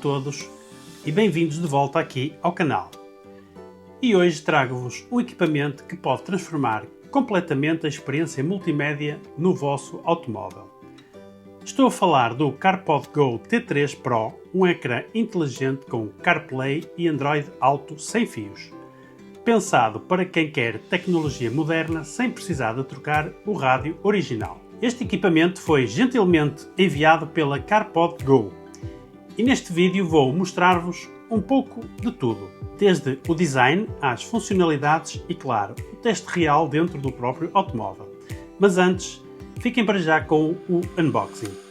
todos e bem-vindos de volta aqui ao canal. E hoje trago-vos um equipamento que pode transformar completamente a experiência multimédia no vosso automóvel. Estou a falar do CarPod Go T3 Pro, um ecrã inteligente com CarPlay e Android Auto sem fios. Pensado para quem quer tecnologia moderna sem precisar de trocar o rádio original. Este equipamento foi gentilmente enviado pela CarPod Go e neste vídeo vou mostrar-vos um pouco de tudo, desde o design às funcionalidades e, claro, o teste real dentro do próprio automóvel. Mas antes, fiquem para já com o unboxing.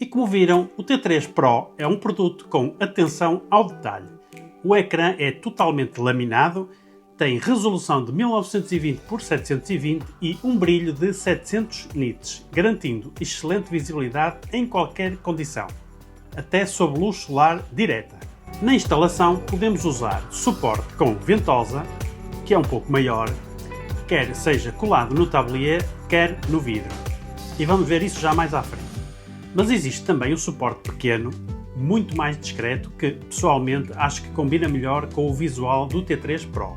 E como viram, o T3 Pro é um produto com atenção ao detalhe. O ecrã é totalmente laminado, tem resolução de 1920 por 720 e um brilho de 700 nits, garantindo excelente visibilidade em qualquer condição, até sob luz solar direta. Na instalação podemos usar suporte com ventosa, que é um pouco maior, quer seja colado no tablier, quer no vidro. E vamos ver isso já mais à frente. Mas existe também um suporte pequeno, muito mais discreto, que pessoalmente acho que combina melhor com o visual do T3 Pro.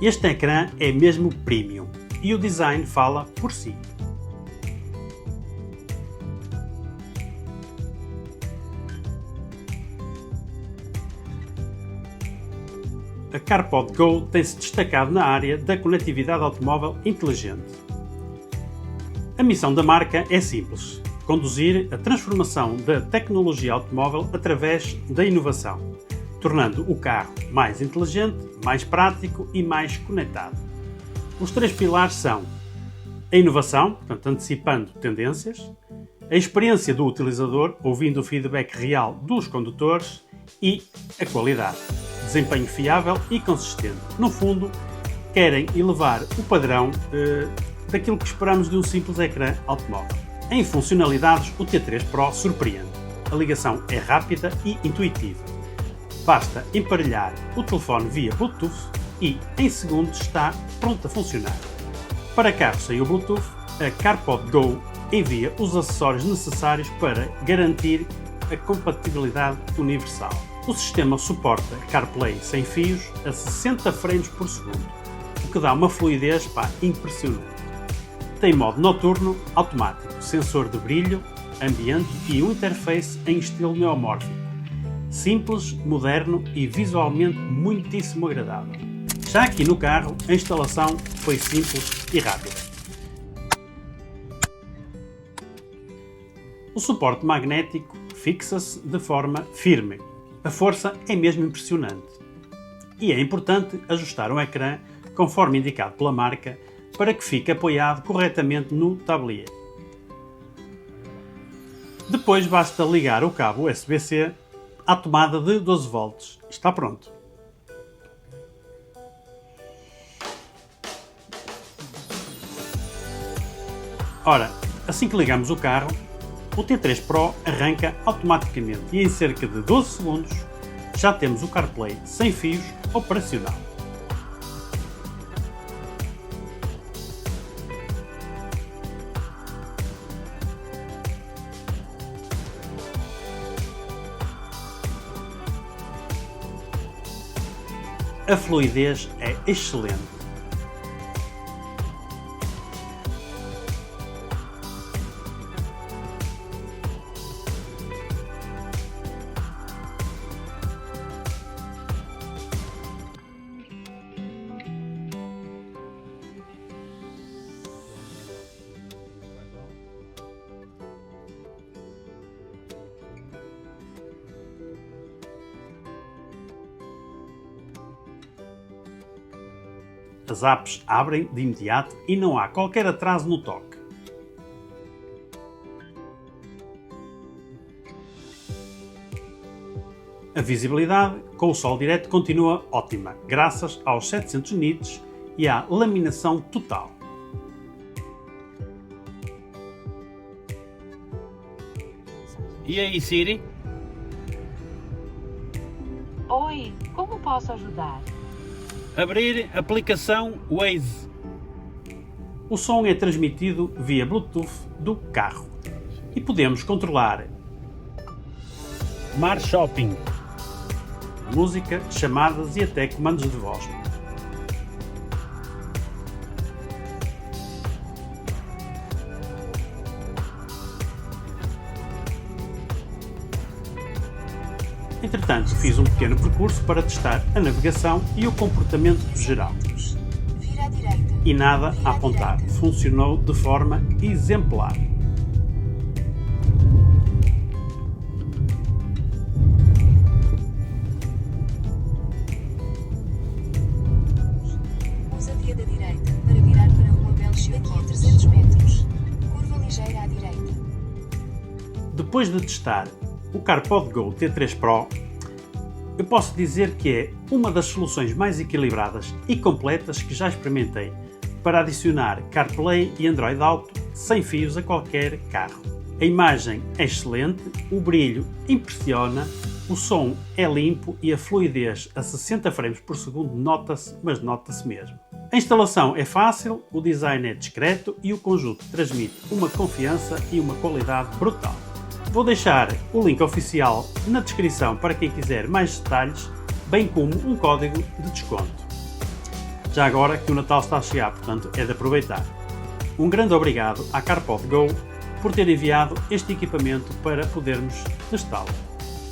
Este ecrã é mesmo premium e o design fala por si. A CarPod Go tem-se destacado na área da conectividade automóvel inteligente. A missão da marca é simples: conduzir a transformação da tecnologia automóvel através da inovação, tornando o carro mais inteligente, mais prático e mais conectado. Os três pilares são a inovação, portanto, antecipando tendências, a experiência do utilizador, ouvindo o feedback real dos condutores, e a qualidade, desempenho fiável e consistente. No fundo, querem elevar o padrão daquilo que esperamos de um simples ecrã automóvel. Em funcionalidades, o T3 Pro surpreende. A ligação é rápida e intuitiva. Basta emparelhar o telefone via Bluetooth e, em segundos, está pronto a funcionar. Para carros sem o Bluetooth, a CarPod Go envia os acessórios necessários para garantir a compatibilidade universal. O sistema suporta CarPlay sem fios a 60 frames por segundo, o que dá uma fluidez impressionante. Tem modo noturno, automático, sensor de brilho, ambiente e um interface em estilo neomórfico. Simples, moderno e visualmente muitíssimo agradável. Já aqui no carro, a instalação foi simples e rápida. O suporte magnético fixa-se de forma firme. A força é mesmo impressionante. E é importante ajustar o ecrã conforme indicado pela marca, para que fique apoiado corretamente no tablier. Depois basta ligar o cabo USB-C à tomada de 12 volts. Está pronto. Ora, assim que ligamos o carro, o T3 Pro arranca automaticamente e em cerca de 12 segundos já temos o CarPlay sem fios operacional. A fluidez é excelente. As apps abrem de imediato e não há qualquer atraso no toque. A visibilidade com o sol direto continua ótima, graças aos 700 nits e à laminação total. E aí, Siri? Oi, como posso ajudar? Abrir aplicação Waze. O som é transmitido via Bluetooth do carro e podemos controlar Mar Shopping. música, chamadas e até comandos de voz. Entretanto, fiz um pequeno percurso para testar a navegação e o comportamento geral. E nada a apontar. Funcionou de forma exemplar. Usa a via da direita para virar para Rua Belchior daqui a 300 metros. Curva ligeira à direita. Depois de testar o CarPod Go T3 Pro, eu posso dizer que é uma das soluções mais equilibradas e completas que já experimentei para adicionar CarPlay e Android Auto sem fios a qualquer carro. A imagem é excelente, o brilho impressiona, o som é limpo e a fluidez a 60 frames por segundo nota-se, mas nota-se mesmo. A instalação é fácil, o design é discreto e o conjunto transmite uma confiança e uma qualidade brutal. Vou deixar o link oficial na descrição para quem quiser mais detalhes, bem como um código de desconto. Já agora que o Natal está a chegar, portanto é de aproveitar. Um grande obrigado à CarPod Go por ter enviado este equipamento para podermos testá-lo.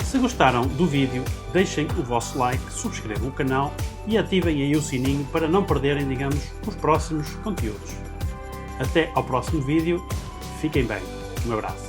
Se gostaram do vídeo, deixem o vosso like, subscrevam o canal e ativem aí o sininho para não perderem, digamos, os próximos conteúdos. Até ao próximo vídeo, fiquem bem, um abraço.